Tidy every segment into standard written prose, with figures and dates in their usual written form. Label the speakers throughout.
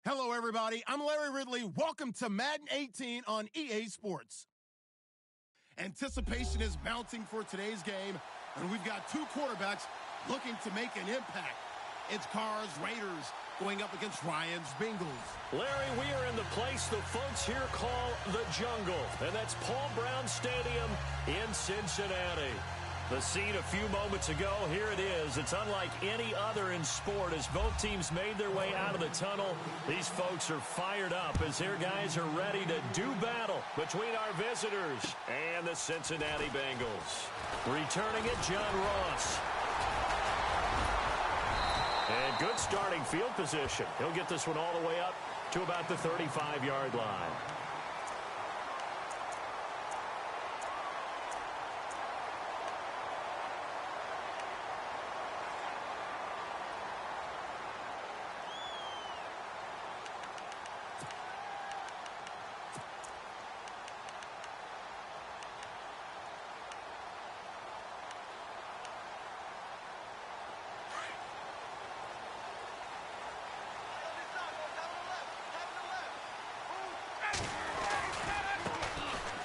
Speaker 1: Hello, everybody. I'm Larry Ridley. Welcome to Madden 18 on EA Sports. Anticipation is mounting for today's game, and we've got two quarterbacks looking to make an impact. It's Carr's Raiders going up against Ryan's Bengals.
Speaker 2: Larry, we are in the place the folks here call the jungle, and that's Paul Brown Stadium in Cincinnati. The scene a few moments ago, here it is. It's unlike any other in sport as both teams made their way out of the tunnel. These folks are fired up as their guys are ready to do battle between our visitors and the Cincinnati Bengals. Returning it, John Ross. And good starting field position. He'll get this one all the way up to about the 35-yard line.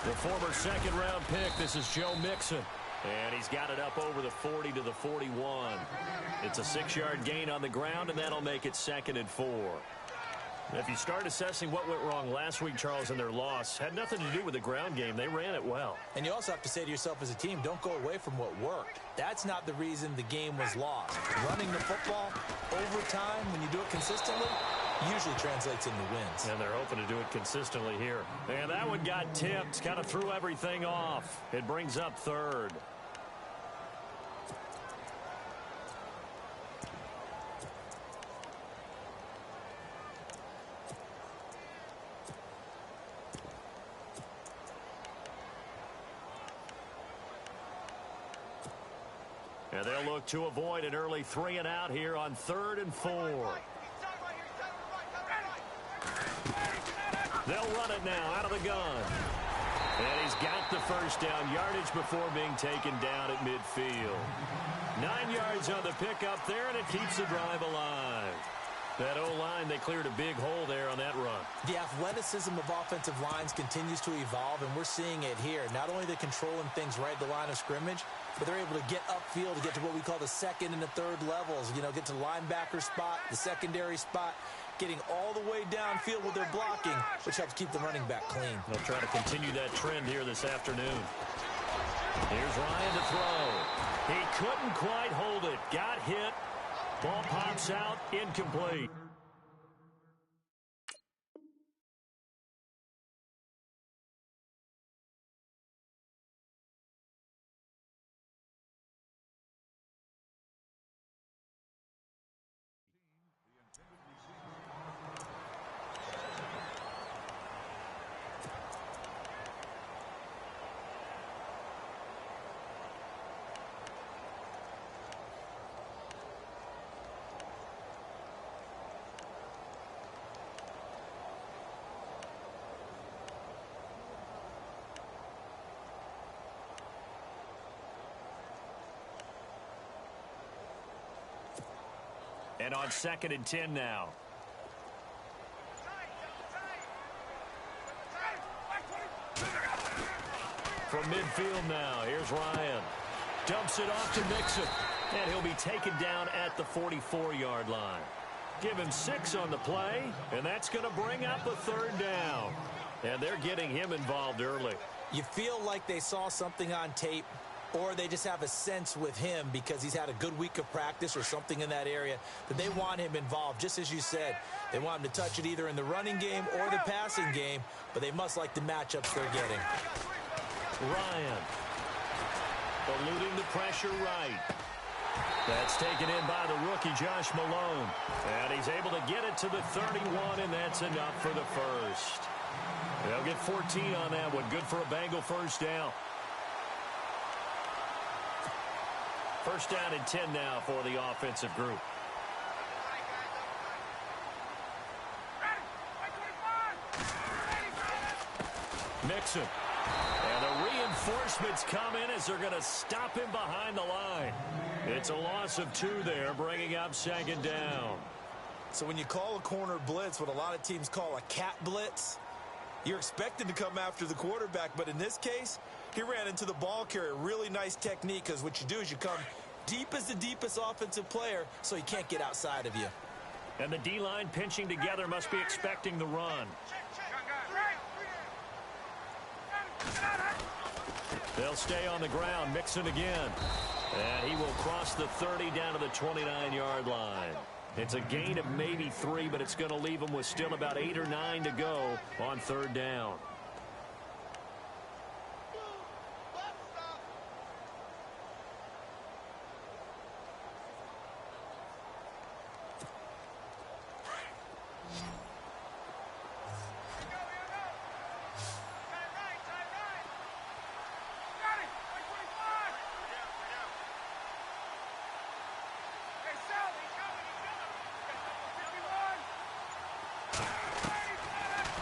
Speaker 2: The former second-round pick, this is Joe Mixon. And he's got it up over the 40 to the 41. It's a 6-yard gain on the ground, and that'll make it 2nd and 4. If you start assessing what went wrong last week, Charles, in their loss, had nothing to do with the ground game. They ran it well. And you also have to say to yourself as a team, don't go away from what worked. That's not the reason the game was lost. Running the football over time, when you do it consistently, usually translates into wins. And they're hoping to do it consistently here. And that one got tipped, kind of threw everything off. It brings up 3rd. And they'll look to avoid an early 3-and-out here on 3rd and 4. They'll run it now out of the gun. And he's got the first down, yardage before being taken down at midfield. 9 yards on the pickup there, and it keeps the drive alive. That O-line, they cleared a big hole there on that run. The athleticism of offensive lines continues to evolve, and we're seeing it here. Not only are they controlling things right at the line of scrimmage, but they're able to get upfield to get to what we call the 2nd and the 3rd levels. You know, get to the linebacker spot, the secondary spot, getting all the way downfield with their blocking, which helps keep the running back clean. They'll try to continue that trend here this afternoon. Here's Ryan to throw. He couldn't quite hold it. Got hit. Ball pops out, incomplete. And on 2nd and 10 now. From midfield now, here's Ryan. Dumps it off to Mixon. And he'll be taken down at the 44-yard line. Give him 6 on the play, and that's going to bring up a 3rd down. And they're getting him involved early. You feel like they saw something on tape, or they just have a sense with him because he's had a good week of practice or something in that area that they want him involved. Just as you said, they want him to touch it either in the running game or the passing game, but they must like the matchups they're getting. Ryan eluding the pressure right. That's taken in by the rookie Josh Malone. And he's able to get it to the 31, and that's enough for the first. They'll get 14 on that one. Good for a Bengal first down. First down and 10 now for the offensive group. Mixon. And the reinforcements come in as they're going to stop him behind the line. It's a loss of 2 there, bringing up 2nd down.
Speaker 3: So when you call a corner blitz, what a lot of teams call a cat blitz, you're expected to come after the quarterback. But in this case, he ran into the ball carrier. Really nice technique, because what you do is you come deep as the deepest offensive player so he can't get outside of you.
Speaker 2: And the D-line pinching together must be expecting the run. They'll stay on the ground. Mixon again. And he will cross the 30 down to the 29-yard line. It's a gain of maybe 3, but it's going to leave them with still about 8 or 9 to go on 3rd down.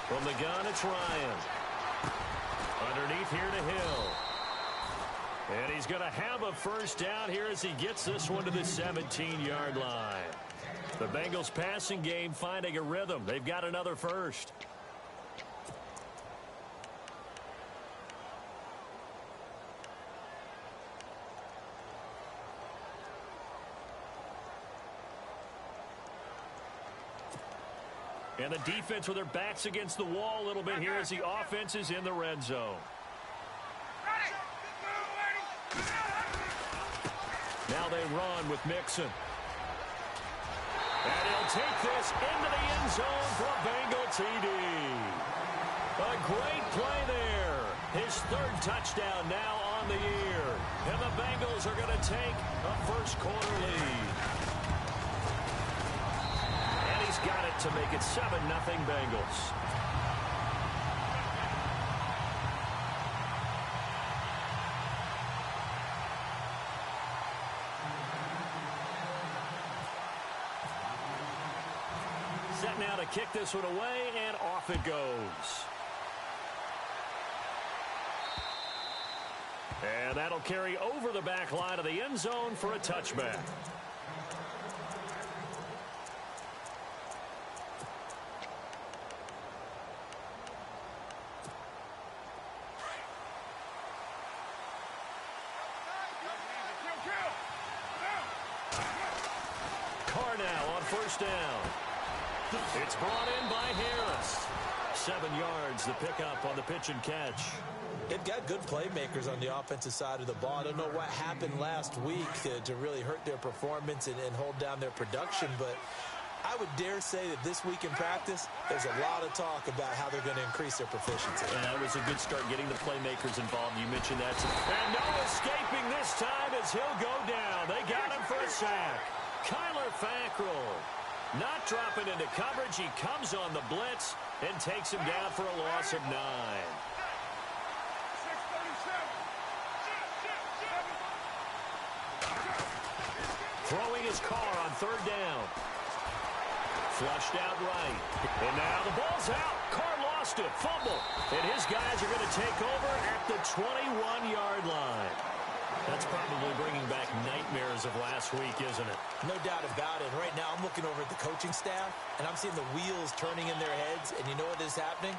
Speaker 2: From the gun, it's Ryan. Underneath here to Hill. And he's going to have a first down here as he gets this one to the 17-yard line. The Bengals passing game finding a rhythm. They've got another first. And the defense with their backs against the wall a little bit here as the offense is in the red zone. Now they run with Mixon. And he'll take this into the end zone for a Bengal TD. A great play there. His 3rd touchdown now on the year. And the Bengals are going to take a first-quarter lead. He's got it to make it 7-0 Bengals. Set now to kick this one away, and off it goes. And that'll carry over the back line of the end zone for a touchback. First down. It's brought in by Harris. 7 yards, the pickup on the pitch and catch.
Speaker 3: They've got good playmakers on the offensive side of the ball. I don't know what happened last week to really hurt their performance and hold down their production, but I would dare say that this week in practice, there's a lot of talk about how they're going to increase their proficiency.
Speaker 2: And that was a good start getting the playmakers involved. You mentioned that. And no escaping this time as he'll go down. They got him for a sack. Kyler Fackrell not dropping into coverage. He comes on the blitz and takes him down for a loss of 9. Throwing his car on 3rd down. Flushed out right. And now the ball's out. Carr lost it. Fumble. And his guys are going to take over at the 21-yard line. That's probably bringing back nightmares of last week, isn't it?
Speaker 3: No doubt about it. Right now, I'm looking over at the coaching staff, and I'm seeing the wheels turning in their heads. And you know what is happening?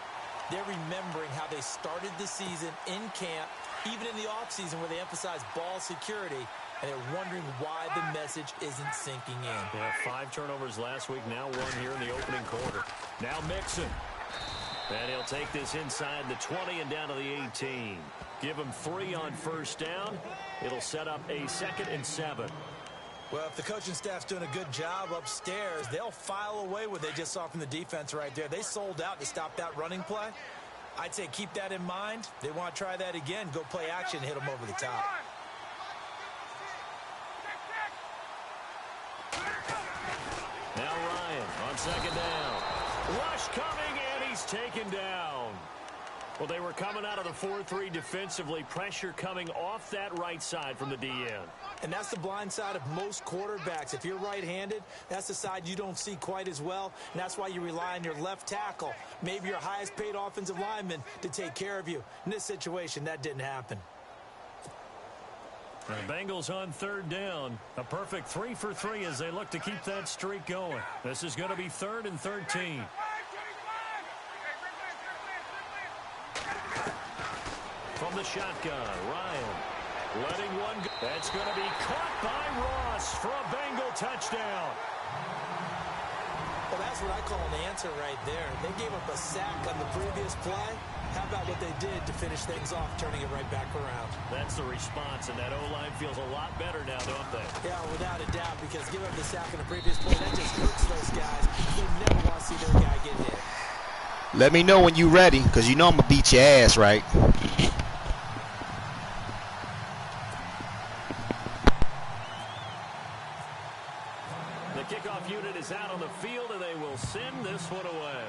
Speaker 3: They're remembering how they started the season in camp, even in the offseason where they emphasized ball security, and they're wondering why the message isn't sinking in.
Speaker 2: Yeah, 5 turnovers last week, now 1 here in the opening quarter. Now Mixon. And he'll take this inside the 20 and down to the 18. Give him 3 on first down. It'll set up a 2nd and 7.
Speaker 3: Well, if the coaching staff's doing a good job upstairs, they'll file away what they just saw from the defense right there. They sold out to stop that running play. I'd say keep that in mind. They want to try that again. Go play action, hit them over the top.
Speaker 2: Now Ryan on 2nd down. Rush coming, and he's taken down. Well, they were coming out of the 4-3 defensively. Pressure coming off that right side from the DN.
Speaker 3: And that's the blind side of most quarterbacks. If you're right-handed, that's the side you don't see quite as well. And that's why you rely on your left tackle, maybe your highest-paid offensive lineman, to take care of you. In this situation, that didn't happen.
Speaker 2: The Bengals on third down. A perfect 3 for 3 as they look to keep that streak going. This is going to be 3rd and 13. From the shotgun, Ryan letting one go. That's going to be caught by Ross for a Bengal touchdown.
Speaker 3: Well, that's what I call an answer right there. They gave up a sack on the previous play. How about what they did to finish things off, turning it right back around?
Speaker 2: That's the response, and that O-line feels a lot better now, don't they?
Speaker 3: Yeah, without a doubt, because giving up the sack on the previous play, that just hurts those guys. They never want to see their guy get hit.
Speaker 4: Let me know when you're ready, because you know I'm going to beat your ass, right?
Speaker 2: The kickoff unit is out on the field, and they will send this one away.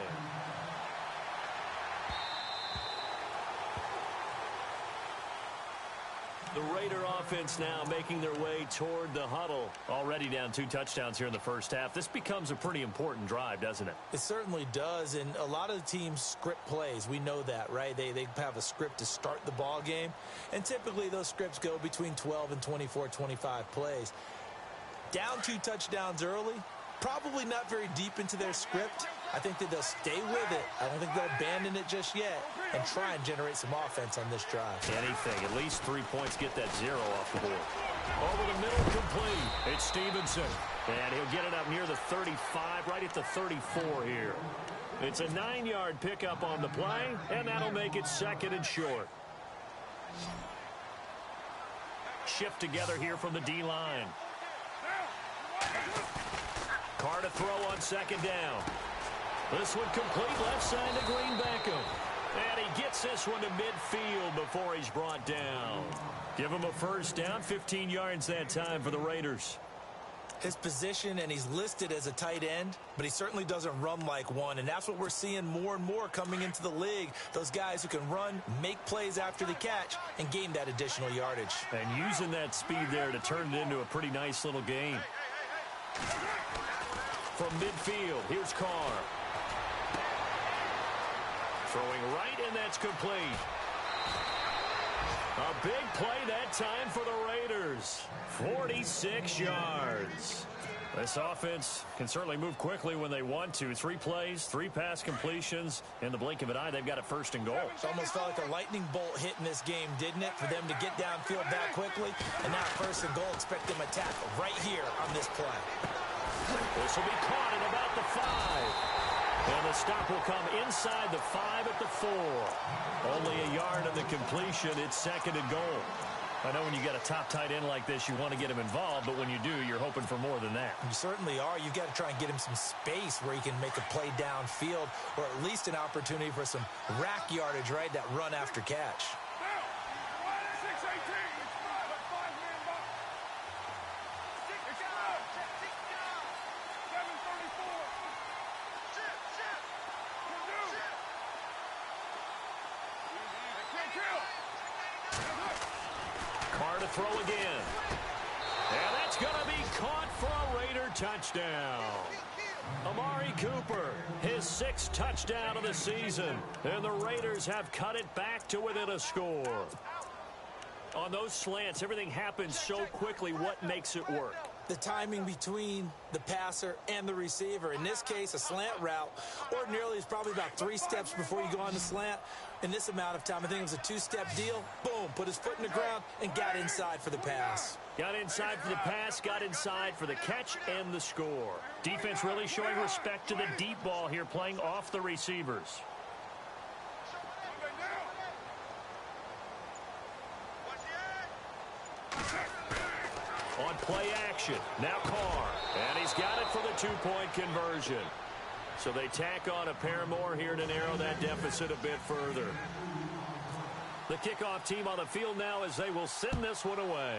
Speaker 2: The Raider offense now making their way toward the huddle. Already down 2 touchdowns here in the first half. This becomes a pretty important drive, doesn't it?
Speaker 3: It certainly does, and a lot of the teams script plays. We know that, right? They have a script to start the ball game, and typically those scripts go between 12 and 24, 25 plays. Down 2 touchdowns early, probably not very deep into their script. I think that they'll stay with it. I don't think they'll abandon it just yet and try and generate some offense on this drive.
Speaker 2: Anything. At least 3 points, get that 0 off the board. Over the middle, complete. It's Stevenson. And he'll get it up near the 35, right at the 34 here. It's a 9-yard pickup on the play, and that'll make it 2nd and short. Shift together here from the D-line. Carr to throw on 2nd down. This one complete left side to Green Beckham. And he gets this one to midfield before he's brought down. Give him a first down, 15 yards that time for the Raiders.
Speaker 3: His position, and he's listed as a tight end, but he certainly doesn't run like one, and that's what we're seeing more and more coming into the league. Those guys who can run, make plays after the catch, and gain that additional yardage. And
Speaker 2: using that speed there to turn it into a pretty nice little game. From midfield, here's Carr. Throwing right, and that's complete. A big play that time for the Raiders. 46 yards. This offense can certainly move quickly when they want to. 3 plays, 3 pass completions. In the blink of an eye, they've got a 1st and goal.
Speaker 3: It almost felt like a lightning bolt hit in this game, didn't it? For them to get downfield that quickly. And now 1st and goal, expect them to tackle right here on this play.
Speaker 2: This will be caught at about the 5. And the stop will come inside the 5 at the 4. Only a yard on the completion. It's 2nd and goal. I know when you got a top tight end like this, you want to get him involved, but when you do, you're hoping for more than that.
Speaker 3: You certainly are. You've got to try and get him some space where he can make a play downfield, or at least an opportunity for some rack yardage, right? That run after catch.
Speaker 2: Carr to throw again. And that's going to be caught for a Raider touchdown. Amari Cooper, his 6th touchdown of the season. And the Raiders have cut it back to within a score. On those slants, everything happens so quickly. What makes it work?
Speaker 3: The timing between the passer and the receiver. In this case, a slant route ordinarily is probably about 3 steps before you go on the slant. In this amount of time, I think it was a 2-step deal. Boom, put his foot in the ground and got inside for the pass.
Speaker 2: Got inside for the pass, got inside for the catch and the score. Defense really showing respect to the deep ball here, playing off the receivers. On play action, now Carr, and he's got it for the 2-point conversion. So they tack on a pair more here to narrow that deficit a bit further. The kickoff team on the field now as they will send this one away.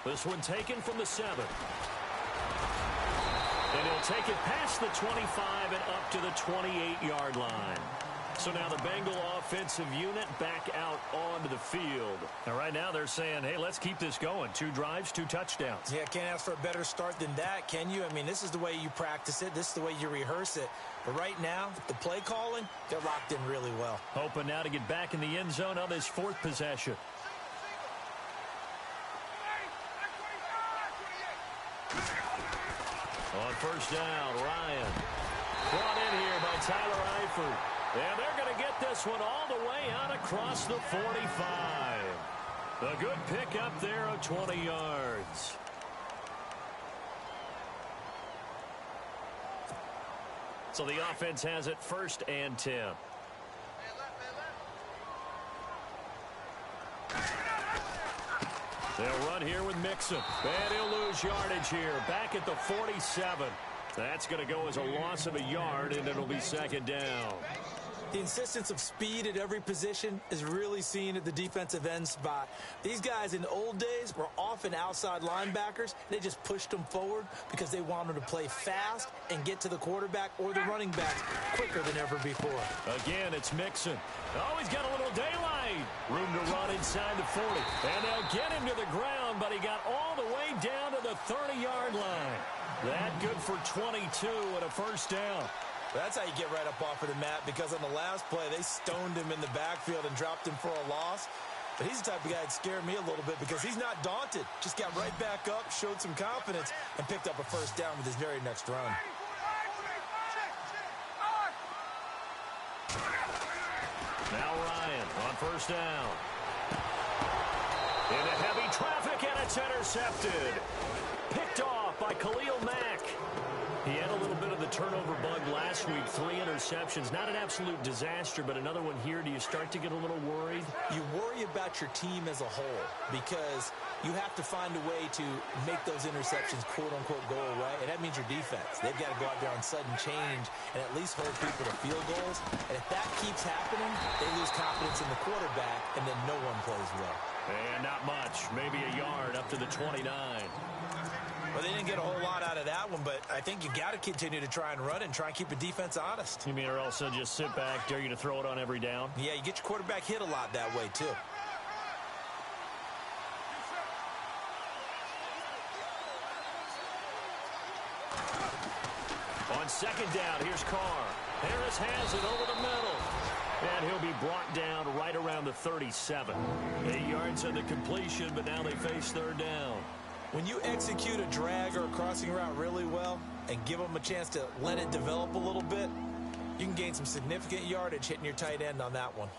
Speaker 2: This one taken from the 7. And he'll take it past the 25 and up to the 28-yard line. So now the Bengal offensive unit back out onto the field. And right now they're saying, hey, let's keep this going. 2 drives, 2 touchdowns.
Speaker 3: Yeah, can't ask for a better start than that, can you? I mean, this is the way you practice it. This is the way you rehearse it. But right now, the play calling, they're locked in really well.
Speaker 2: Hoping now to get back in the end zone on this 4th possession. On first down, Ryan. Brought in here by Tyler Eifert. And they're going to get this one all the way out across the 45. A good pick up there of 20 yards. So the offense has it 1st and 10. They'll run here with Mixon. And he'll lose yardage here. Back at the 47. That's going to go as a loss of a yard, and it'll be 2nd down.
Speaker 3: The insistence of speed at every position is really seen at the defensive end spot. These guys in the old days were often outside linebackers. They just pushed them forward because they wanted to play fast and get to the quarterback or the running backs quicker than ever before.
Speaker 2: Again, it's Mixon. Oh, he's got a little daylight. Room to run inside the 40. And they'll get him to the ground, but he got all the way down to the 30-yard line. That good for 22 and a 1st down.
Speaker 3: That's how you get right up off of the mat, because on the last play, they stoned him in the backfield and dropped him for a loss. But he's the type of guy that scared me a little bit because he's not daunted. Just got right back up, showed some confidence, and picked up a 1st down with his very next run.
Speaker 2: Now Ryan on 1st down. Into heavy traffic, and it's intercepted. Picked off by Khalil Mack. He had a little bit of the turnover bug last week. 3 interceptions. Not an absolute disaster, but another one here. Do you start to get a little worried?
Speaker 3: You worry about your team as a whole because you have to find a way to make those interceptions, quote-unquote, go away. And that means your defense. They've got to go out there on sudden change and at least hold people to field goals. And if that keeps happening, they lose confidence in the quarterback, and then no one plays well.
Speaker 2: And not much. Maybe a yard up to the 29.
Speaker 3: Well, they didn't get a whole lot out of that one, but I think you got to continue to try and run and try and keep the defense honest.
Speaker 2: You mean or also just sit back, dare you to throw it on every down?
Speaker 3: Yeah, you get your quarterback hit a lot that way, too.
Speaker 2: On 2nd down, here's Carr. Harris has it over the middle. And he'll be brought down right around the 37. 8 yards on the completion, but now they face 3rd down.
Speaker 3: When you execute a drag or a crossing route really well and give them a chance to let it develop a little bit, you can gain some significant yardage hitting your tight end on that one.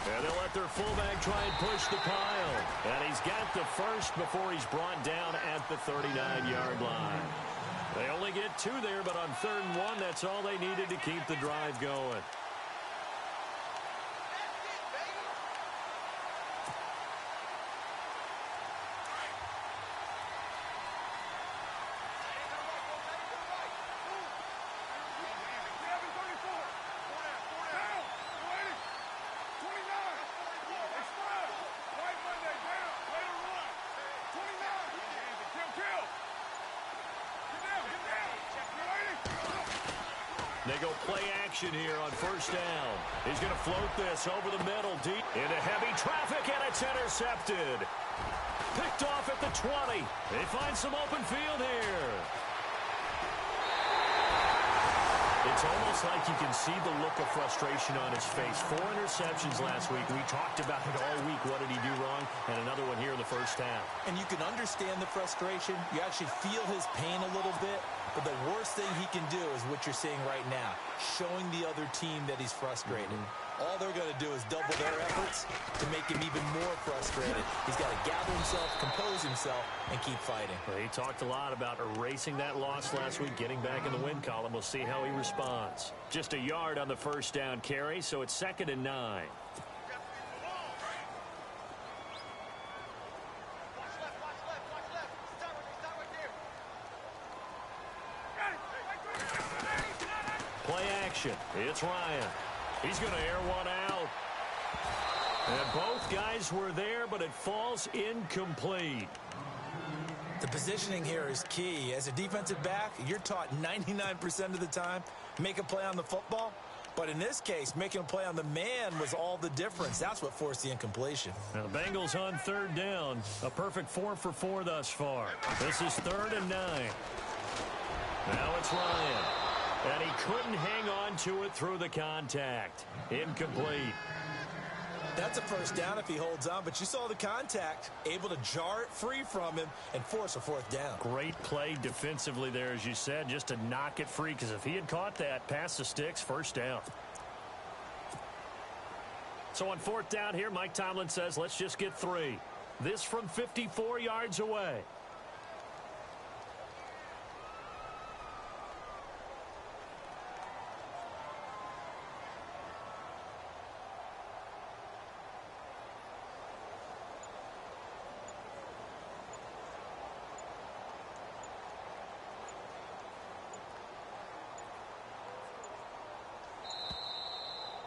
Speaker 2: And they'll let their fullback try and push the pile. And he's got the 1st before he's brought down at the 39-yard line. They only get 2 there, but on 3rd and 1, that's all they needed to keep the drive going. They go play action here on 1st down. He's going to float this over the middle, deep into heavy traffic, and it's intercepted. Picked off at the 20. They find some open field here. It's almost like you can see the look of frustration on his face. 4 interceptions last week. We talked about it all week. What did he do wrong? And another one here in the 1st half.
Speaker 3: And you can understand the frustration. You actually feel his pain a little bit. But the worst thing he can do is what you're seeing right now, showing the other team that he's frustrated. All they're going to do is double their efforts to make him even more frustrated. He's got to gather himself, compose himself, and keep fighting.
Speaker 2: Well, he talked a lot about erasing that loss last week, getting back in the win column. We'll see how he responds. Just a yard on the 1st down carry, so it's 2nd and 9. action. It's Ryan. He's going to air one out. And both guys were there, but it falls incomplete.
Speaker 3: The positioning here is key. As a defensive back, you're taught 99% of the time, make a play on the football. But in this case, making a play on the man was all the difference. That's what forced the incompletion.
Speaker 2: Now the Bengals on third down. A perfect 4 for 4 thus far. This is 3rd and 9. Now it's Ryan. And he couldn't hang on to it through the contact. Incomplete.
Speaker 3: That's a first down if he holds on, but you saw the contact, able to jar it free from him and force a 4th down.
Speaker 2: Great play defensively there, as you said, just to knock it free, because if he had caught that, past the sticks, first down. So on 4th down here, Mike Tomlin says, let's just get 3. This from 54 yards away.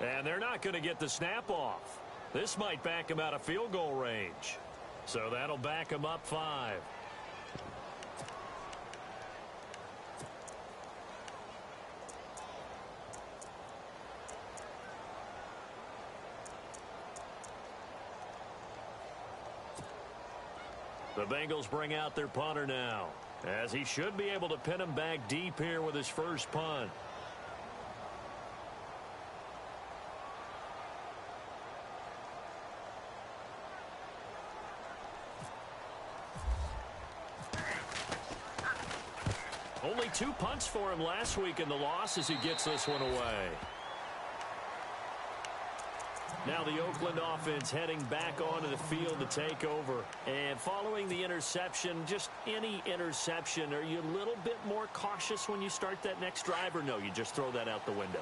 Speaker 2: And they're not going to get the snap off. This might back him out of field goal range. So that'll back him up 5. The Bengals bring out their punter now, as he should be able to pin him back deep here with his first punt. Only 2 punts for him last week in the loss as he gets this one away. Now the Oakland offense heading back onto the field to take over. And following the interception, just any interception, are you a little bit more cautious when you start that next drive, or no, you just throw that out the window?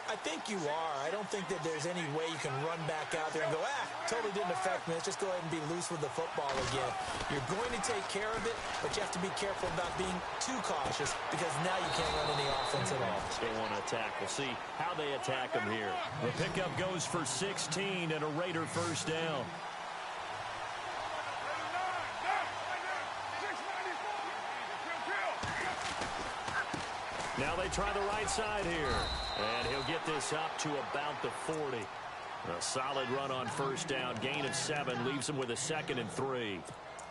Speaker 3: I think you are. I don't think that there's any way you can run back out there and go, totally didn't affect me. Let's just go ahead and be loose with the football again. You're going to take care of it, but you have to be careful about being too cautious, because now you can't run any offense at all.
Speaker 2: Still want to attack. We'll see how they attack him here. The pickup goes for 16 and a Raider first down. Now they try the right side here. And he'll get this up to about the 40. A solid run on first down. Gain of 7 leaves him with a 2nd and 3.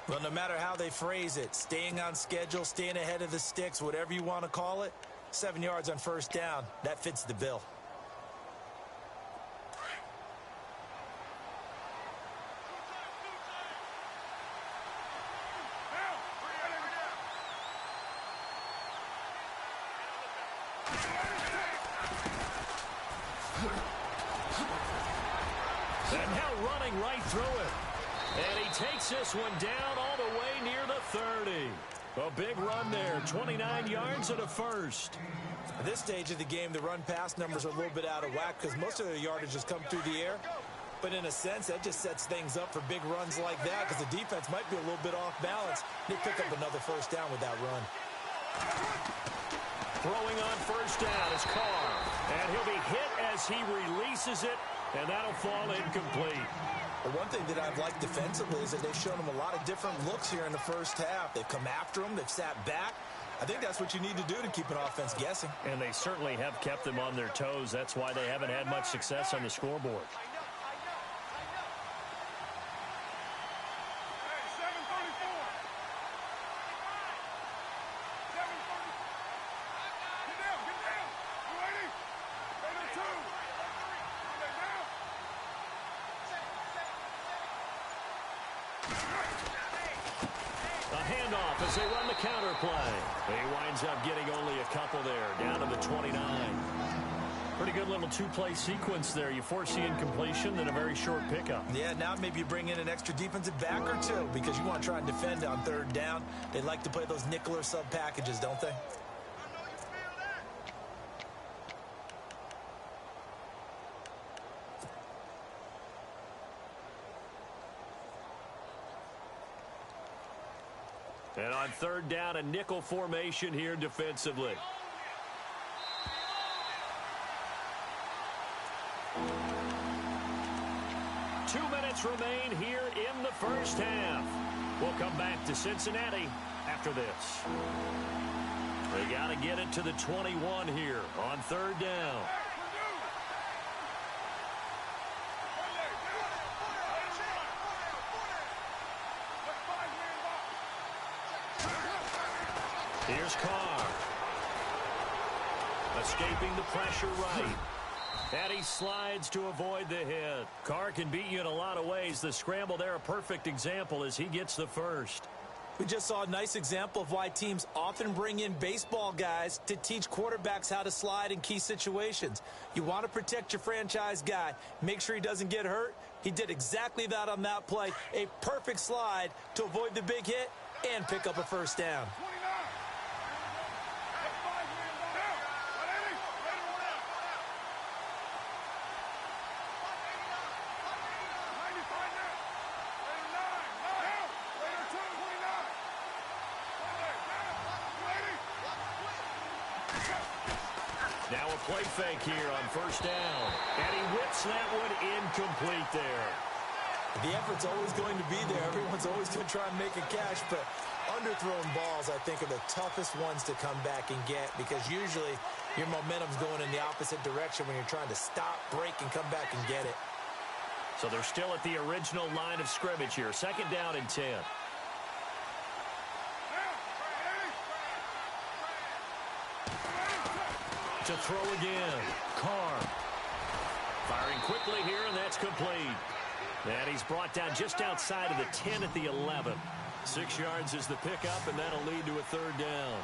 Speaker 3: Well, no matter how they phrase it, staying on schedule, staying ahead of the sticks, whatever you want to call it, 7 yards on first down, that fits the bill.
Speaker 2: And now running right through it. And he takes this one down all the way near the 30. A big run there, 29 yards and a first.
Speaker 3: At this stage of the game, the run-pass numbers are a little bit out of whack because most of their yardage has come through the air. But in a sense, that just sets things up for big runs like that, because the defense might be a little bit off balance. They pick up another first down with that run.
Speaker 2: Throwing on first down is Carr. And he'll be hit as he releases it, and that'll fall incomplete.
Speaker 3: Well, one thing that I've liked defensively is that they've shown him a lot of different looks here in the first half. They've come after him. They've sat back. I think that's what you need to do to keep an offense guessing.
Speaker 2: And they certainly have kept them on their toes. That's why they haven't had much success on the scoreboard. As they run the counter play. He winds up getting only a couple there, down to the 29. Pretty good little two-play sequence there. You force the incompletion, then a very short pickup.
Speaker 3: Yeah, now maybe you bring in an extra defensive back or two, because you want to try and defend on third down. They like to play those nickel or sub packages, don't they?
Speaker 2: And on third down, a nickel formation here defensively. minutes remain here in the first half. We'll come back to Cincinnati after this. They got to get it to the 21 here on third down. Here's Carr. Escaping the pressure right. And he slides to avoid the hit. Carr can beat you in a lot of ways. The scramble there, a perfect example as he gets the first.
Speaker 3: We just saw a nice example of why teams often bring in baseball guys to teach quarterbacks how to slide in key situations. You want to protect your franchise guy. Make sure he doesn't get hurt. He did exactly that on that play. A perfect slide to avoid the big hit and pick up a first down.
Speaker 2: Now a play fake here on first down. And he whips that one incomplete there.
Speaker 3: The effort's always going to be there. Everyone's always going to try and make a catch, but underthrown balls, I think, are the toughest ones to come back and get because usually your momentum's going in the opposite direction when you're trying to stop, break, and come back and get it.
Speaker 2: So they're still at the original line of scrimmage here. Second down and 10. To throw again. Carr. Firing quickly here, and that's complete. And he's brought down just outside of the 10 at the 11. 6 yards is the pickup, and that'll lead to a third down.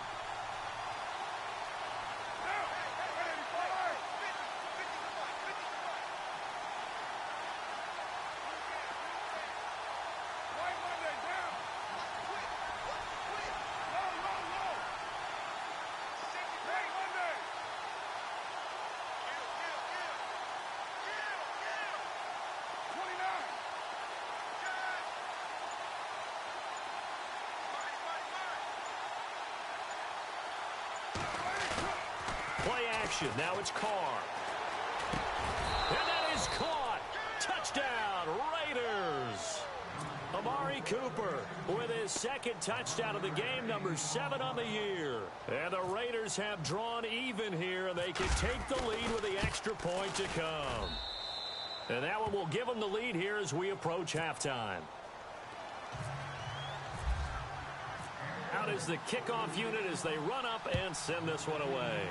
Speaker 2: Play action. Now it's Carr. And that is caught. Touchdown, Raiders. Amari Cooper with his second touchdown of the game, number 7 on the year. And the Raiders have drawn even here, and they can take the lead with the extra point to come. And that one will give them the lead here as we approach halftime. Out is the kickoff unit as they run up and send this one away.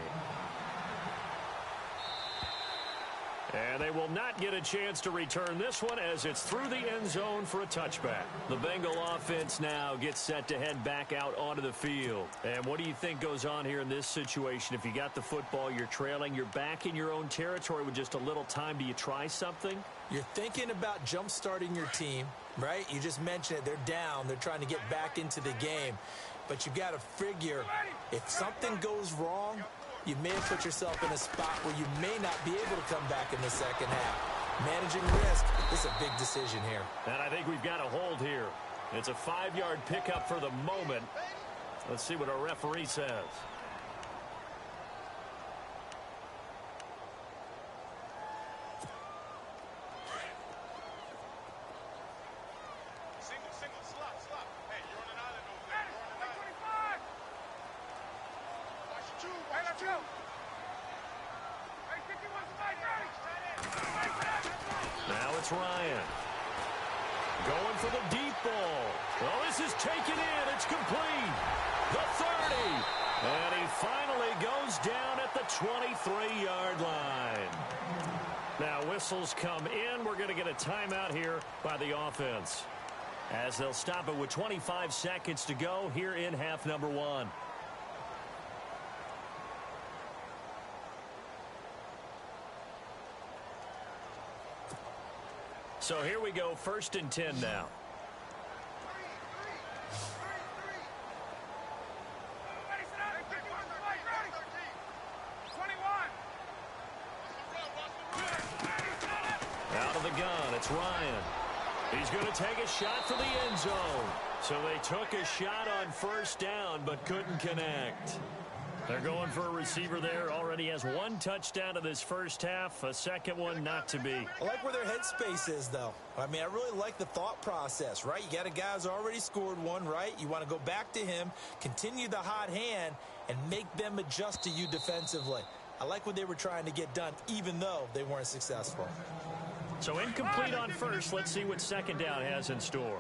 Speaker 2: And they will not get a chance to return this one as it's through the end zone for a touchback. The Bengal offense now gets set to head back out onto the field. And what do you think goes on here in this situation? If you got the football, you're trailing, you're back in your own territory with just a little time. Do you try something?
Speaker 3: You're thinking about jump-starting your team, right? You just mentioned it. They're down. They're trying to get back into the game. But you've got to figure if something goes wrong, you may have put yourself in a spot where you may not be able to come back in the second half. Managing risk is a big decision here.
Speaker 2: And I think we've got a hold here. It's a 5-yard pickup for the moment. Let's see what our referee says. Now it's Ryan. Going for the deep ball. Well, this is taken in. It's complete. The 30. And he finally goes down at the 23-yard line. Now whistles come in. We're going to get a timeout here by the offense, as they'll stop it with 25 seconds to go here in half number 1. So here we go, 1st and 10 now. Out of the gun, it's Ryan. He's going to take a shot for the end zone. So they took a shot on 1st down, but couldn't connect. They're going for a receiver there. Already has one touchdown in this first half. A second one not to be.
Speaker 3: I like where their headspace is, though. I mean, I really like the thought process, right? You got a guy who's already scored one, right? You want to go back to him, continue the hot hand, and make them adjust to you defensively. I like what they were trying to get done, even though they weren't successful.
Speaker 2: So incomplete on first. Let's see what second down has in store.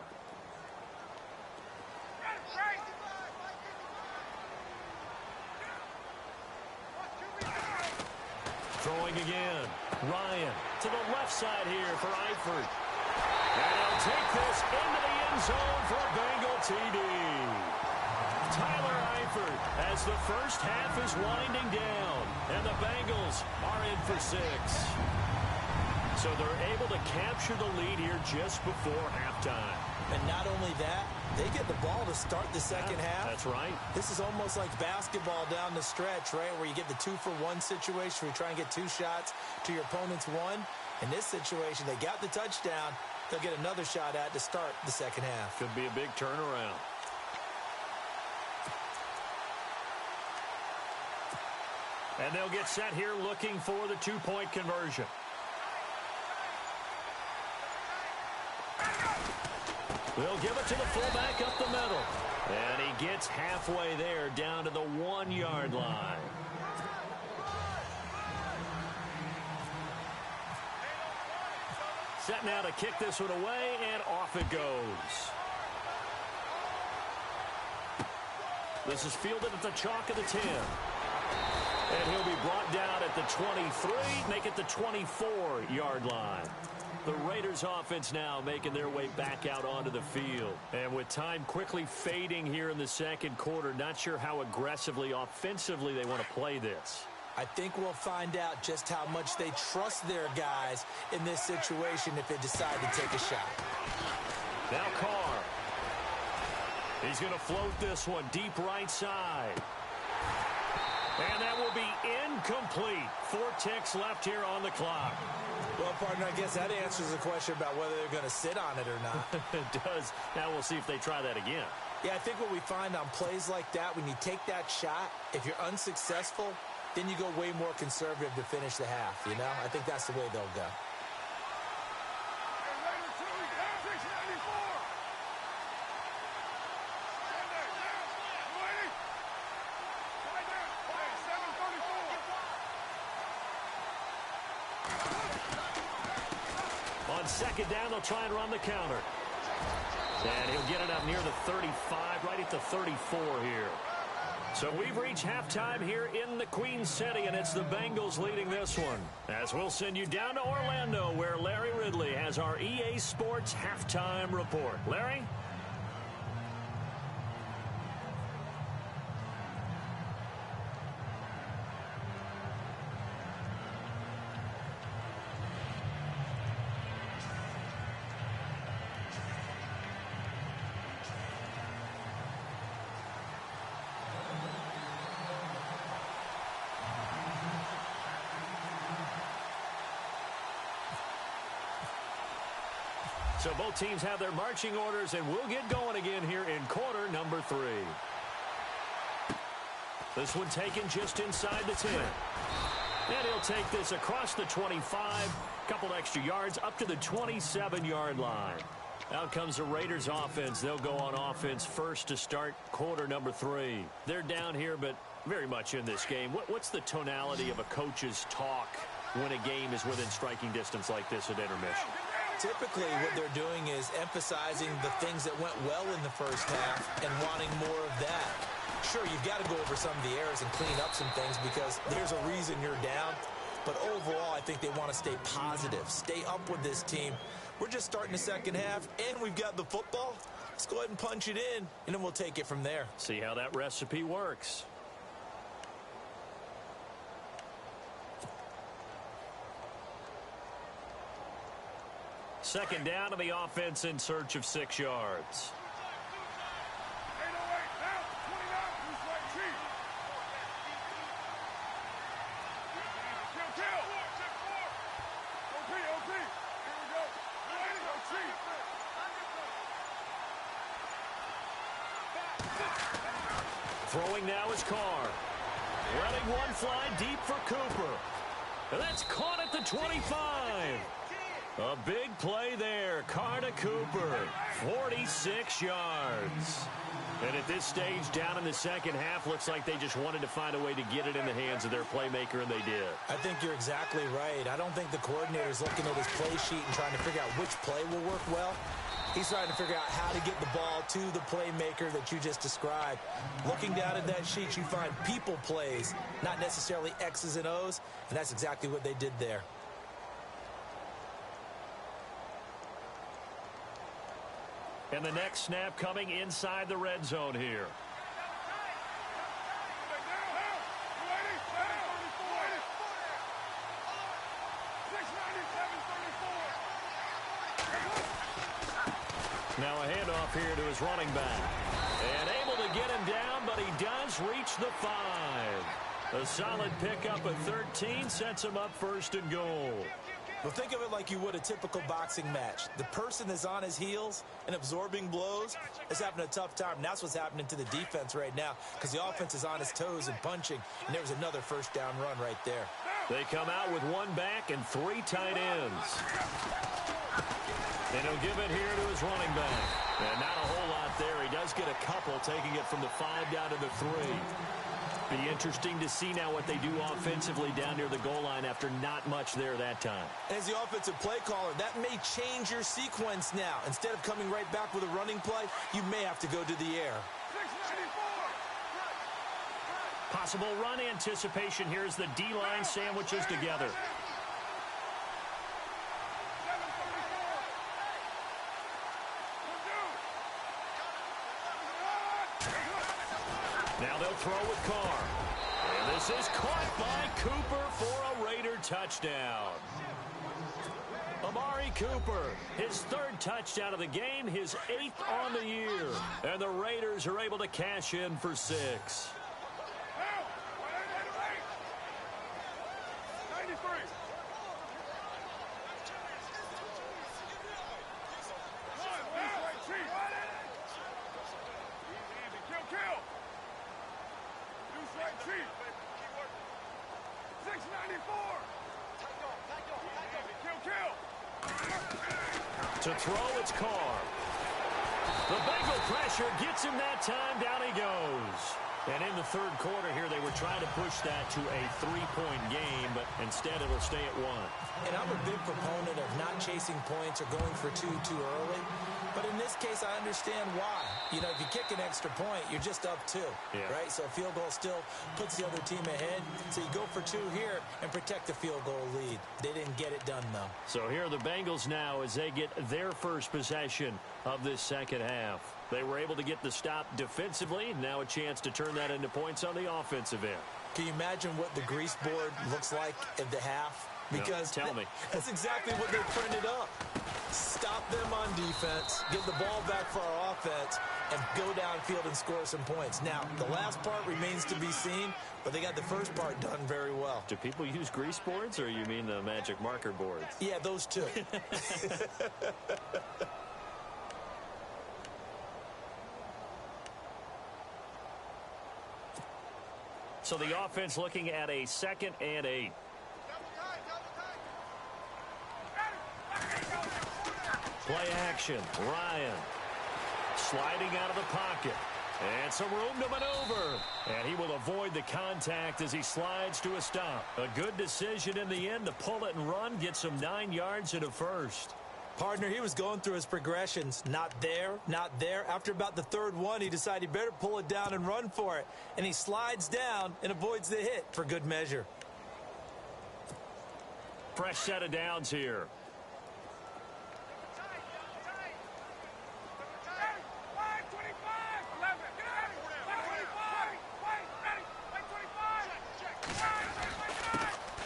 Speaker 2: Throwing again. Ryan to the left side here for Eifert. And he'll take this into the end zone for a Bengal TD. Tyler Eifert as the first half is winding down. And the Bengals are in for 6. So they're able to capture the lead here just before halftime.
Speaker 3: And not only that, they get the ball to start the second half.
Speaker 2: That's right.
Speaker 3: This is almost like basketball down the stretch, right, where you get the 2-for-1 situation where you try and get 2 shots to your opponent's 1. In this situation, they got the touchdown. They'll get another shot at to start the second half.
Speaker 2: Could be a big turnaround. And they'll get set here looking for the 2-point conversion. They'll give it to the fullback up the middle. And he gets halfway there down to the 1-yard line. Set now to kick this one away, and off it goes. This is fielded at the chalk of the 10. And he'll be brought down at the 23, make it the 24-yard line. The Raiders offense now making their way back out onto the field. And with time quickly fading here in the second quarter, not sure how aggressively, offensively they want to play this.
Speaker 3: I think we'll find out just how much they trust their guys in this situation if they decide to take a shot.
Speaker 2: Now Carr. He's going to float this one deep right side. And that will be incomplete. 4 ticks left here on the clock.
Speaker 3: Well, partner, I guess that answers the question about whether they're going to sit on it or not.
Speaker 2: It does. Now we'll see if they try that again.
Speaker 3: Yeah, I think what we find on plays like that, when you take that shot, if you're unsuccessful, then you go way more conservative to finish the half, you know? I think that's the way they'll go.
Speaker 2: On second down, they'll try and run the counter. And he'll get it up near the 35, right at the 34 here. So we've reached halftime here in the Queen City, and it's the Bengals leading this one. As we'll send you down to Orlando, where Larry Ridley has our EA Sports halftime report. Larry? So both teams have their marching orders, and we'll get going again here in quarter number 3. This one taken just inside the 10. And he'll take this across the 25, couple extra yards up to the 27-yard line. Out comes the Raiders offense. They'll go on offense first to start quarter number 3. They're down here, but very much in this game. What's the tonality of a coach's talk when a game is within striking distance like this at intermission?
Speaker 3: Typically, what they're doing is emphasizing the things that went well in the first half and wanting more of that. Sure, you've got to go over some of the errors and clean up some things because there's a reason you're down. But overall, I think they want to stay positive, stay up with this team. We're just starting the second half, and we've got the football. Let's go ahead and punch it in, and then we'll take it from there.
Speaker 2: See how that recipe works. Second down to the offense in search of 6 yards. Throwing now is Carr. Letting one fly deep for Cooper. And that's caught at the 25. A big play there. Carr to Cooper. 46 yards. And at this stage, down in the second half, looks like they just wanted to find a way to get it in the hands of their playmaker, and they did. I think you're exactly right. I don't think the coordinator's looking at his play sheet and trying to figure out which play will work well. He's trying to figure out how to get the ball to the playmaker that you just described. Looking down at that sheet, you find people plays, not necessarily X's and O's, and that's exactly what they did there. And the next snap coming inside the red zone here. Now a handoff here to his running back. And able to get him down, but he does reach the 5. A solid pickup at 13 sets him up first and goal. Well, think of it like you would a typical boxing match. The person is on his heels and absorbing blows is having a tough time. And that's what's happening to the defense right now because the offense is on his toes and punching. And there's another first down run right there. They come out with one back and 3 tight ends. And he'll give it here to his running back. And not a whole lot there. He does get a couple, taking it from the 5 down to the 3. Be interesting to see now what they do offensively down near the goal line after not much there that time. As the offensive play caller, that may change your sequence now. Instead of coming right back with a running play, you may have to go to the air. Possible run anticipation here as the D-line sandwiches together. Now they'll throw with Carr. And this is caught by Cooper for a Raider touchdown. Amari Cooper, his 3rd touchdown of the game, his 8th on the year. And the Raiders are able to cash in for 6. To throw, it's Carr. The Bengal pressure gets him that time. Down he goes. And in the 3rd quarter here, they were trying to push that to a 3-point game, but instead it'll stay at 1. And I'm a big proponent of not chasing points or going for 2 too early. But in this case, I understand why. You know, if you kick an extra point, you're just up 2, right? So a field goal still puts the other team ahead. So you go for 2 here and protect the field goal lead. They didn't get it done, though. So here are the Bengals now as they get their first possession of this second half. They were able to get the stop defensively. Now a chance to turn that into points on the offensive end. Can you imagine what the grease board looks like at the half? Because no, tell me. That's exactly what they printed up. Stop them on defense, get the ball back for our offense, and go downfield and score some points. Now, the last part remains to be seen, but they got the first part done very well. Do people use grease boards, or you mean the magic marker boards? Yeah, those two. So the offense looking at a 2nd and 8. Play action. Ryan sliding out of the pocket. And some room to maneuver. And he will avoid the contact as he slides to a stop. A good decision in the end to pull it and run. Get some 9 yards and a first. Partner, he was going through his progressions. Not there, not there. After about the 3rd one, he decided he better pull it down and run for it. And he slides down and avoids the hit for good measure. Fresh set of downs here.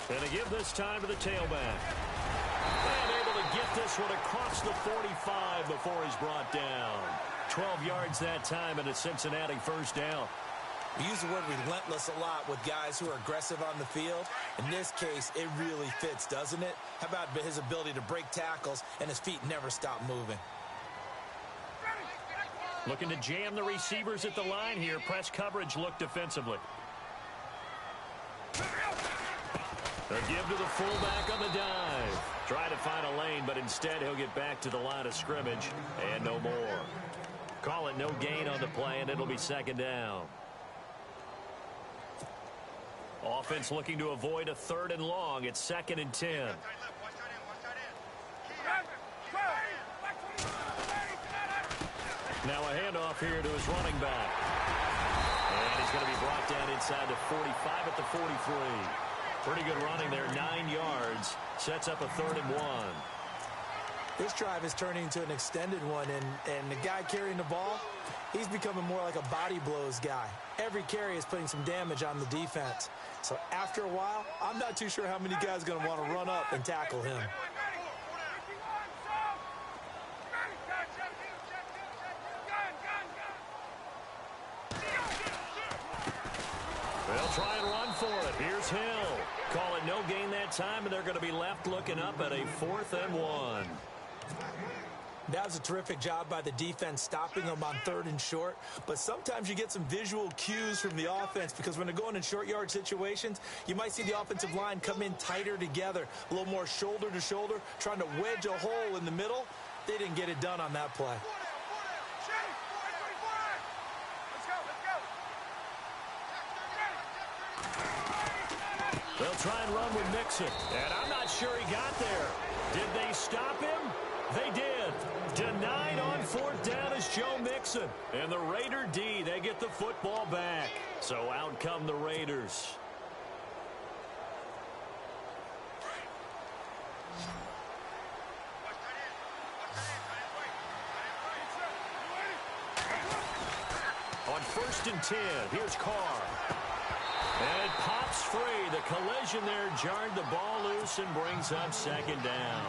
Speaker 2: And they give this time to the tailback. And able to get this one across the 45 before he's brought down. 12 yards that time and a Cincinnati first down. We use the word relentless a lot with guys who are aggressive on the field. In this case, it really fits, doesn't it? How about his ability to break tackles and his feet never stop moving? Looking to jam the receivers at the line here. Press coverage look defensively. A give to the fullback on the dive. Try to find a lane, but instead he'll get back to the line of scrimmage and no more. Call it no gain on the play, and it'll be second down. Offense looking to avoid a 3rd and long. It's 2nd and 10. Now a handoff here to his running back. And he's going to be brought down inside the 45 at the 43. Pretty good running there, 9 yards. Sets up a 3rd and 1.
Speaker 3: This drive is turning into an extended one, and the guy carrying the ball, he's becoming more like a body blows guy. Every carry is putting some damage on the defense. So after a while, I'm not too sure how many guys are going to want to run up and tackle him.
Speaker 2: They'll try and run for it. Here's Hill. Call it no gain that time, and they're going to be left looking up at a 4th and 1.
Speaker 3: That was a terrific job by the defense stopping them on 3rd and short. But sometimes you get some visual cues from the offense, because when they're going in short yard situations, you might see the offensive line come in tighter together, a little more shoulder to shoulder, trying to wedge a hole in the middle. They didn't get it done on that play.
Speaker 2: They'll try and run with Mixon, and I'm not sure he got there. Did they stop him? They did. Denied on 4th down is Joe Mixon. And the Raider D, they get the football back. So out come the Raiders. On 1st and 10, here's Carr. And it pops free. The collision there jarred the ball loose and brings up 2nd down.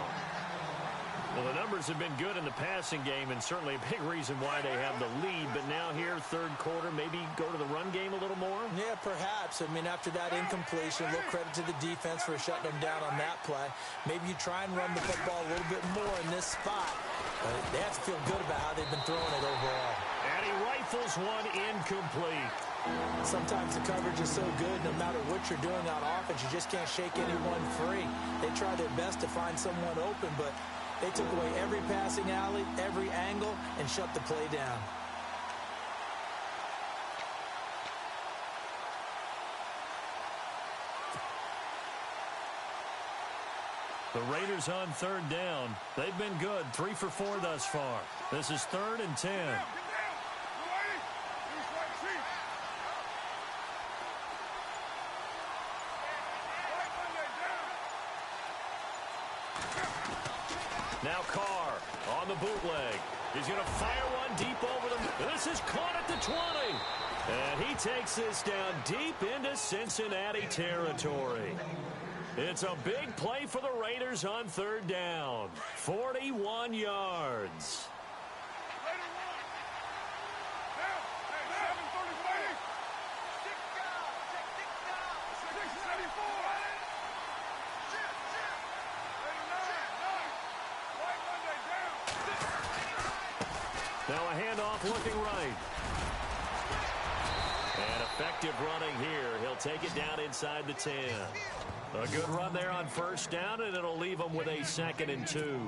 Speaker 2: Well, the numbers have been good in the passing game, and certainly a big reason why they have the lead. But now here, 3rd quarter, maybe go to the run game a little more? Yeah, perhaps. I mean, after that incompletion, a little credit to the defense for shutting them down on that play. Maybe you try and run the football a little bit more in this spot. But they have to feel good about how they've been throwing it overall. And he rifles one incomplete. Sometimes the coverage is so good, no matter what you're doing on offense, you just can't shake anyone free. They try their best to find someone open, but they took away every passing alley, every angle, and shut the play down. The Raiders on 3rd down. They've been good, 3 for 4 thus far. This is 3rd and 10. Now Carr on the bootleg. He's going to fire one deep over them. This is caught at the 20. And he takes this down deep into Cincinnati territory. It's a big play for the Raiders on 3rd down. 41 yards. Now a handoff looking right. And effective running here. He'll take it down inside the 10. A good run there on 1st down, and it'll leave him with a 2nd and 2.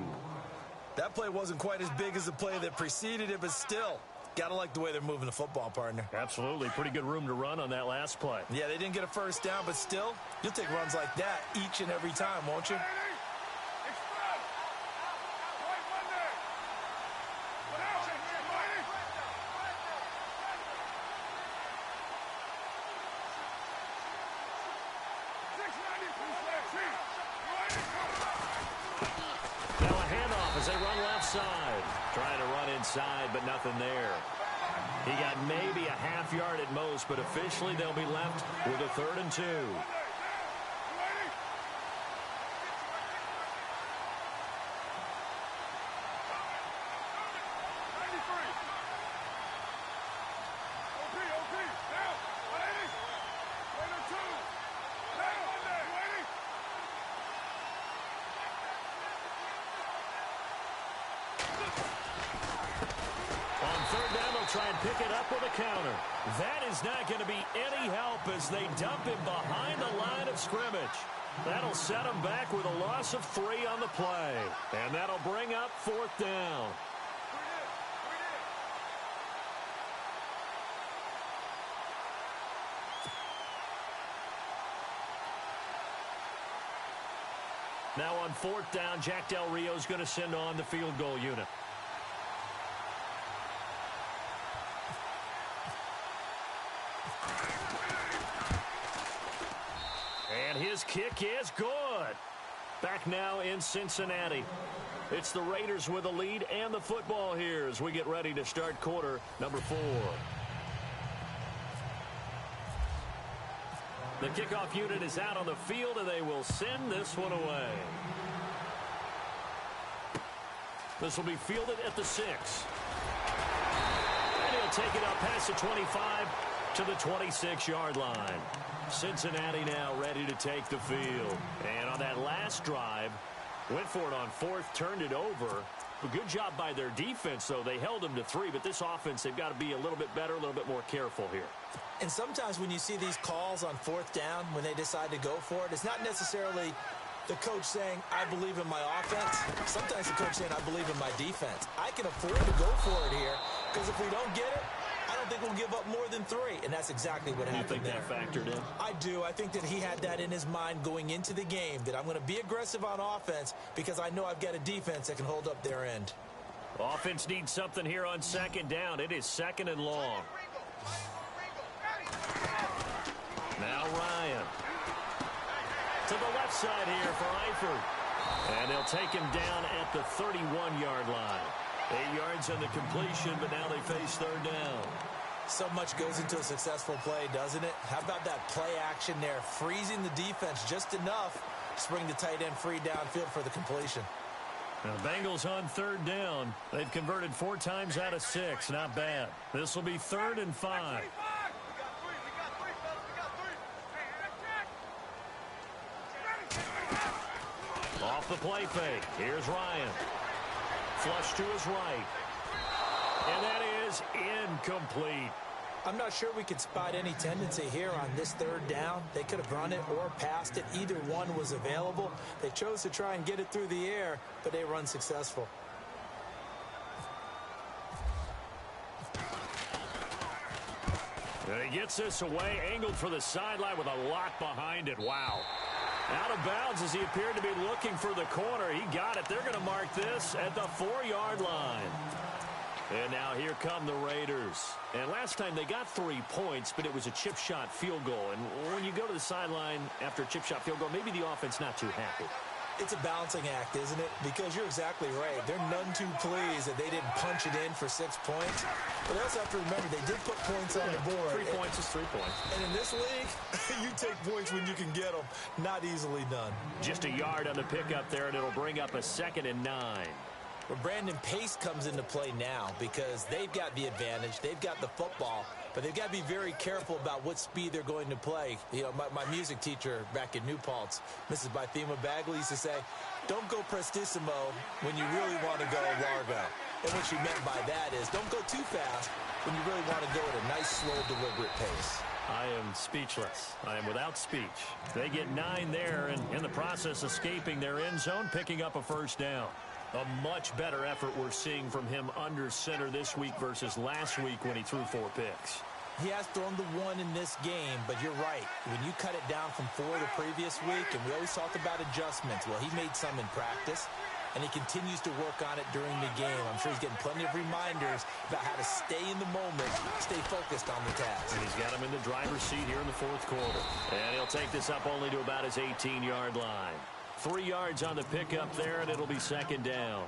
Speaker 2: That play wasn't quite as big as the play that preceded it, but still, gotta like the way they're moving the football, partner. Absolutely. Pretty good room to run on that last play. Yeah, they didn't get a 1st down, but still, you'll take runs like that each and every time, won't you? As they run left side. Trying to run inside, but nothing there. He got maybe a half yard at most, but officially they'll be left with a 3rd and 2. Try and pick it up with a counter. That is not going to be any help as they dump him behind the line of scrimmage. That'll set them back with a loss of 3 on the play. And that'll bring up 4th down. Now on 4th down, Jack Del Rio's going to send on the field goal unit. And his kick is good. Back now in Cincinnati. It's the Raiders with the lead and the football here as we get ready to start quarter number 4. The kickoff unit is out on the field, and they will send this one away. This will be fielded at the 6. And he'll take it up past the 25 to the 26-yard line. Cincinnati now ready to take the field. And on that last drive, went for it on 4th, turned it over. A good job by their defense, though. They held them to 3, but this offense, they've got to be a little bit better, a little bit more careful here.
Speaker 3: And sometimes when you see these calls on 4th down, when they decide to go for it, it's not necessarily the coach saying, I believe in my offense. Sometimes the coach saying, I believe in my defense. I can afford to go for it here, because if we don't get it, I don't think we'll give up more than 3. And that's exactly what happened there.
Speaker 2: You think that factored in?
Speaker 3: I do. I think that he had that in his mind going into the game, that I'm going to be aggressive on offense because I know I've got a defense that can hold up their end.
Speaker 2: Offense needs something here on 2nd down. It is 2nd and long. Now Ryan. To the left side here for Eifert. And they'll take him down at the 31-yard line. 8 yards on the completion, but now they face 3rd down.
Speaker 3: So much goes into a successful play, doesn't it? How about that play action there, freezing the defense just enough to bring the tight end free downfield for the completion.
Speaker 2: Now, Bengals on 3rd down. They've converted 4 times out of 6. Not bad. This will be 3rd and 5. Off the play fake. Here's Ryan. Flush to his right. And that is incomplete.
Speaker 3: I'm not sure we could spot any tendency here on this 3rd down. They could have run it or passed it. Either one was available. They chose to try and get it through the air, but they run successful.
Speaker 2: And he gets this away, angled for the sideline with a lot behind it. Wow. Out of bounds as he appeared to be looking for the corner. He got it. They're going to mark this at the 4-yard line. And now here come the Raiders. And last time they got 3 points, but it was a chip shot field goal. And when you go to the sideline after a chip shot field goal, maybe the offense not too happy.
Speaker 3: It's a balancing act, isn't it? Because you're exactly right. They're none too pleased that they didn't punch it in for 6 points. But they also have to remember they did put points on the board.
Speaker 2: 3 points is 3 points.
Speaker 3: And in this league, you take points when you can get them. Not easily done.
Speaker 2: Just a yard on the pickup there, and it'll bring up a 2nd and 9.
Speaker 3: Well, Brandon, pace comes into play now because they've got the advantage. They've got the football, but they've got to be very careful about what speed they're going to play. You know, my music teacher back in New Paltz, Mrs. Bythema Bagley, used to say, don't go prestissimo when you really want to go largo. And what she meant by that is don't go too fast when you really want to go at a nice, slow, deliberate pace.
Speaker 2: I am speechless. I am without speech. They get 9 there, and in the process, escaping their end zone, picking up a 1st down. A much better effort we're seeing from him under center this week versus last week when he threw 4 picks.
Speaker 3: He has thrown the 1 in this game, but you're right. When you cut it down from 4 the previous week, and we always talked about adjustments, well, he made some in practice, and he continues to work on it during the game. I'm sure he's getting plenty of reminders about how to stay in the moment, stay focused on the task.
Speaker 2: And he's got him in the driver's seat here in the 4th quarter. And he'll take this up only to about his 18-yard line. 3 yards on the pickup there, and it'll be 2nd down.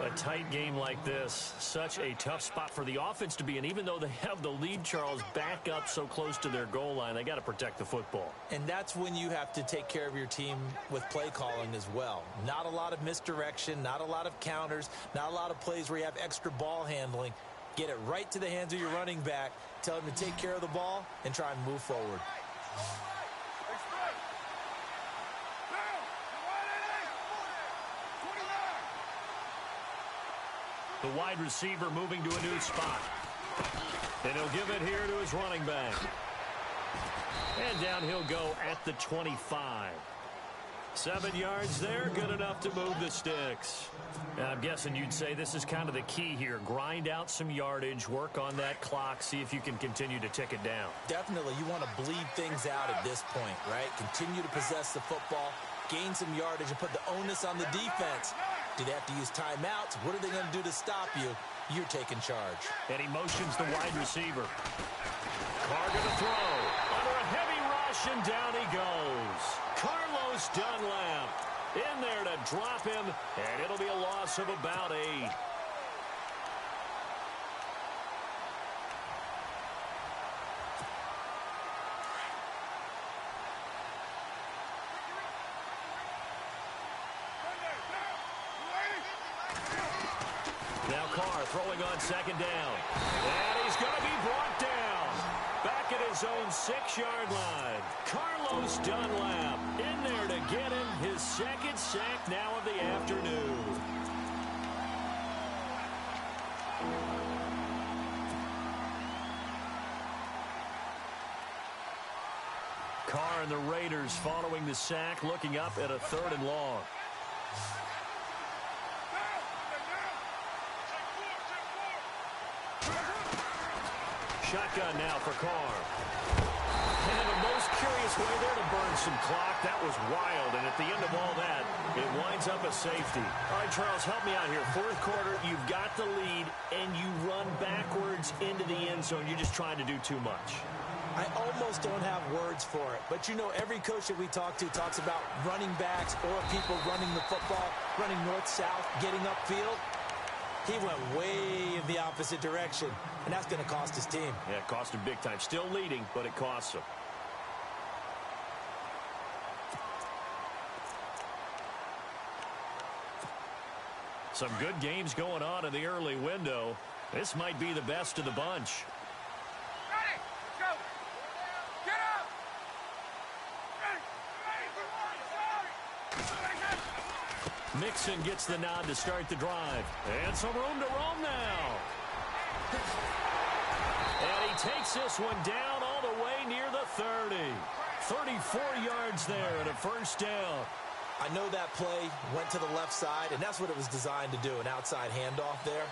Speaker 2: A tight game like this, such a tough spot for the offense to be in. Even though they have the lead, Charles, back up so close to their goal line, they got to protect the football.
Speaker 3: And that's when you have to take care of your team with play calling as well. Not a lot of misdirection, not a lot of counters, not a lot of plays where you have extra ball handling. Get it right to the hands of your running back, tell him to take care of the ball, and try and move forward.
Speaker 2: The wide receiver moving to a new spot. And he'll give it here to his running back. And down he'll go at the 25. 7 yards there, good enough to move the sticks. Now, I'm guessing you'd say this is kind of the key here. Grind out some yardage, work on that clock, see if you can continue to tick it down.
Speaker 3: Definitely, you want to bleed things out at this point, right? Continue to possess the football, gain some yardage, and put the onus on the defense. Do they have to use timeouts? What are they going to do to stop you? You're taking charge.
Speaker 2: And he motions the wide receiver. Carr going to throw. Under a heavy rush, and down he goes. Carlos Dunlap in there to drop him, and it'll be a loss of about 8. Now Carr throwing on 2nd down. And he's going to be brought down. Back at his own 6-yard line. Carlos Dunlap in there to get him his 2nd sack now of the afternoon. Carr and the Raiders following the sack, looking up at a 3rd and long. Shotgun now for Carr. And the most curious way there to burn some clock. That was wild, and at the end of all that, it winds up a safety. All right, Charles, help me out here. 4th quarter, you've got the lead, and you run backwards into the end zone. You're just trying to do too much.
Speaker 3: I almost don't have words for it, but you know every coach that we talk to talks about running backs or people running the football, running north-south, getting upfield. He went way in the opposite direction, and that's going to cost his team.
Speaker 2: Yeah, it cost him big time. Still leading, but it costs him. Some good games going on in the early window. This might be the best of the bunch.
Speaker 5: Ready, let's go. Get up.
Speaker 2: Mixon gets the nod to start the drive. And some room to roam now. And he takes this one down all the way near the 30. 34 yards there and a 1st down.
Speaker 3: I know that play went to the left side, and that's what it was designed to do, an outside handoff there.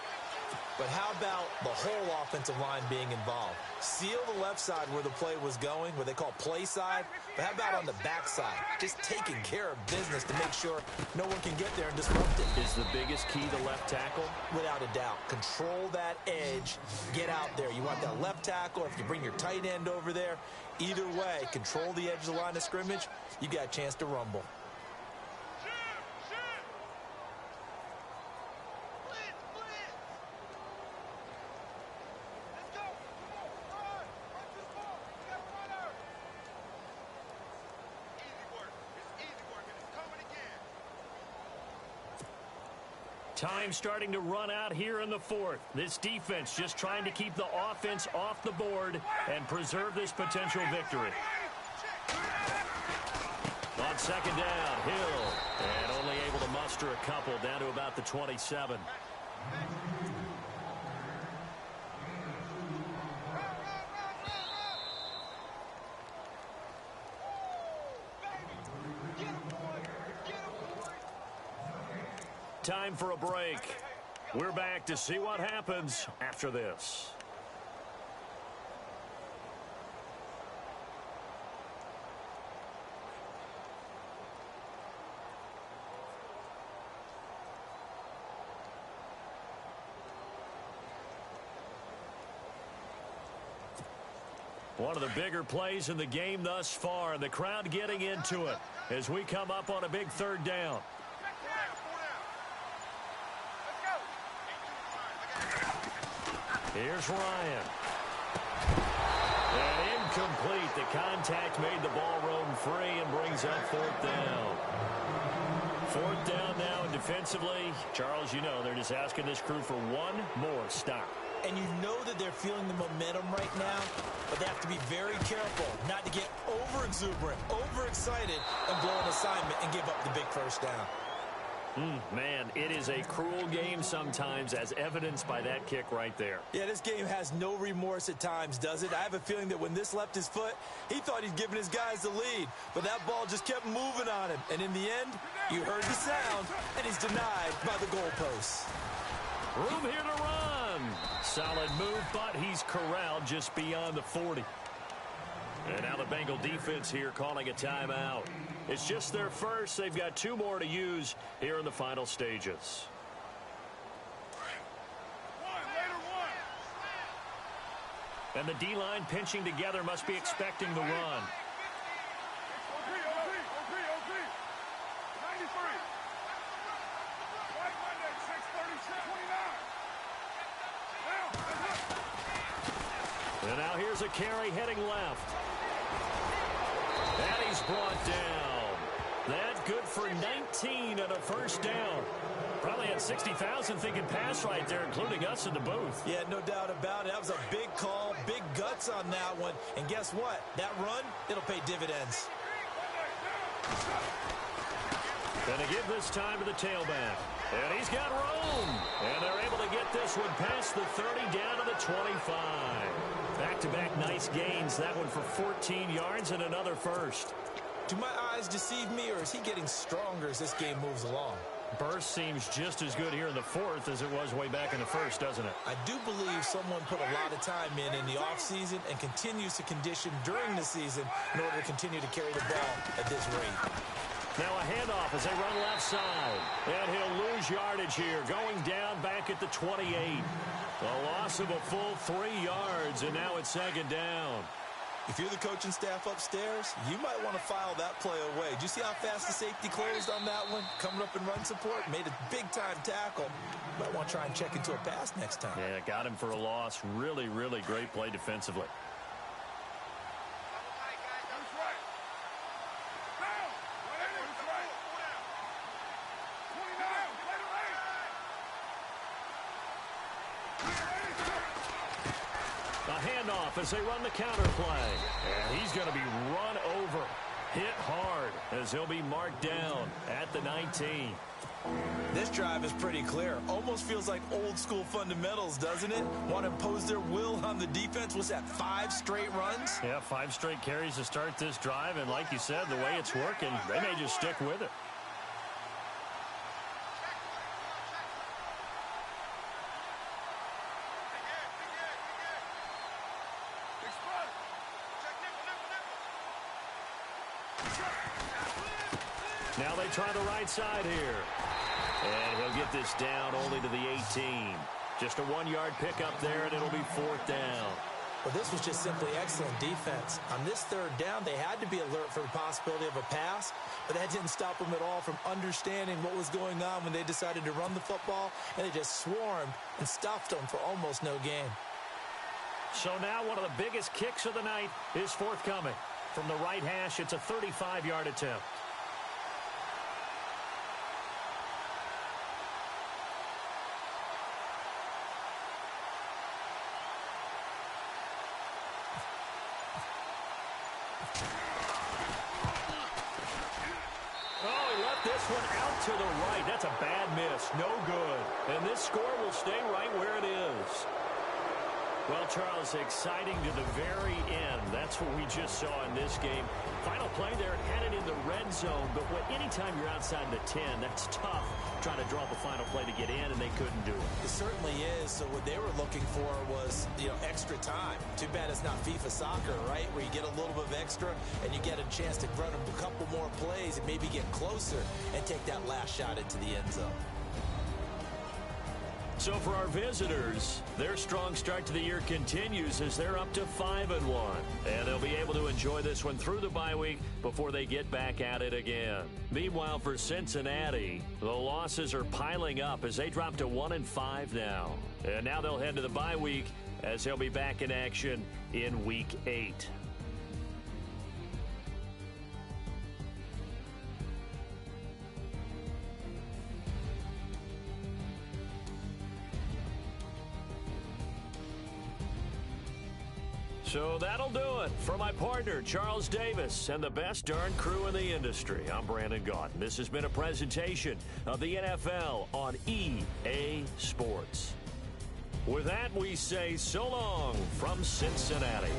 Speaker 3: But how about the whole offensive line being involved? Seal the left side where the play was going, what they call play side. But how about on the back side? Just taking care of business to make sure no one can get there and disrupt it.
Speaker 2: Is the biggest key the left tackle?
Speaker 3: Without a doubt. Control that edge. Get out there. You want that left tackle. If you bring your tight end over there, either way, control the edge of the line of scrimmage. You got a chance to rumble.
Speaker 2: Time starting to run out here in the 4th. This defense just trying to keep the offense off the board and preserve this potential victory. On 2nd down, Hill. And only able to muster a couple down to about the 27. Time for a break. We're back to see what happens after this. One of the bigger plays in the game thus far, and the crowd getting into it as we come up on a big 3rd down. Here's Ryan. And incomplete. The contact made the ball roam free and brings up 4th down. 4th down now, and defensively, Charles, you know, they're just asking this crew for one more stop.
Speaker 3: And you know that they're feeling the momentum right now, but they have to be very careful not to get over-exuberant, overexcited, and blow an assignment and give up the big 1st down.
Speaker 2: Man, it is a cruel game sometimes, as evidenced by that kick right there.
Speaker 3: Yeah, this game has no remorse at times, does it? I have a feeling that when this left his foot, he thought he'd given his guys the lead. But that ball just kept moving on him. And in the end, you heard the sound, and he's denied by the goalposts.
Speaker 2: Room here to run. Solid move, but he's corralled just beyond the 40. And now the Bengal defense here calling a timeout. It's just their first. They've got 2 more to use here in the final stages. And the D-line pinching together must be expecting the run. And now here's a carry heading left. And he's brought down. That good for 19 and a first down. Probably had 60,000 thinking pass right there, including us in the booth.
Speaker 3: Yeah, no doubt about it. That was a big call, big guts on that one. And guess what? That run, it'll pay dividends.
Speaker 2: Gonna give this time to the tailback. And he's got room. And they're able to get this one past the 30 down to the 25. Back-to-back nice gains. That one for 14 yards and another first.
Speaker 3: Do my eyes deceive me, or is he getting stronger as this game moves along?
Speaker 2: Burst seems just as good here in the fourth as it was way back in the first, doesn't it?
Speaker 3: I do believe someone put a lot of time in the offseason and continues to condition during the season in order to continue to carry the ball at this rate.
Speaker 2: Now a handoff as they run left side. And he'll lose yardage here, going down back at the 28. A loss of a full 3 yards, and now it's second down.
Speaker 3: If you're the coaching staff upstairs, you might want to file that play away. Do you see how fast the safety closed on that one? Coming up in run support, made a big-time tackle. Might want to try and check into a pass next time.
Speaker 2: Yeah, got him for a loss. Really, really great play defensively. As they run the counter play. And he's going to be run over. Hit hard as he'll be marked down at the 19.
Speaker 3: This drive is pretty clear. Almost feels like old school fundamentals, doesn't it? Want to impose their will on the defense. What's that, 5 straight runs?
Speaker 2: Yeah, 5 straight carries to start this drive. And like you said, the way it's working, they may just stick with it. Now they try the right side here. And he'll get this down only to the 18. Just a 1-yard pickup there, and it'll be 4th down.
Speaker 3: Well, this was just simply excellent defense. On this 3rd down, they had to be alert for the possibility of a pass, but that didn't stop them at all from understanding what was going on when they decided to run the football, and they just swarmed and stuffed them for almost no gain.
Speaker 2: So now one of the biggest kicks of the night is forthcoming. From the right hash, it's a 35-yard attempt. This one out to the right. That's a bad miss. No good. And this score will stay right where it is. Well, Charles, exciting to the very end. That's what we just saw in this game. Final play there, headed in the red zone. But anytime you're outside the 10, that's tough trying to draw the final play to get in, and they couldn't do it.
Speaker 3: It certainly is. So what they were looking for was, extra time. Too bad it's not FIFA soccer, right, where you get a little bit of extra and you get a chance to run a couple more plays and maybe get closer and take that last shot into the end zone.
Speaker 2: So for our visitors, their strong start to the year continues as they're up to 5-1. And they'll be able to enjoy this one through the bye week before they get back at it again. Meanwhile, for Cincinnati, the losses are piling up as they drop to 1-5 now. And now they'll head to the bye week as they'll be back in action in Week 8. So that'll do it. For my partner, Charles Davis, and the best darn crew in the industry, I'm Brandon Gaudin. This has been a presentation of the NFL on EA Sports. With that, we say so long from Cincinnati.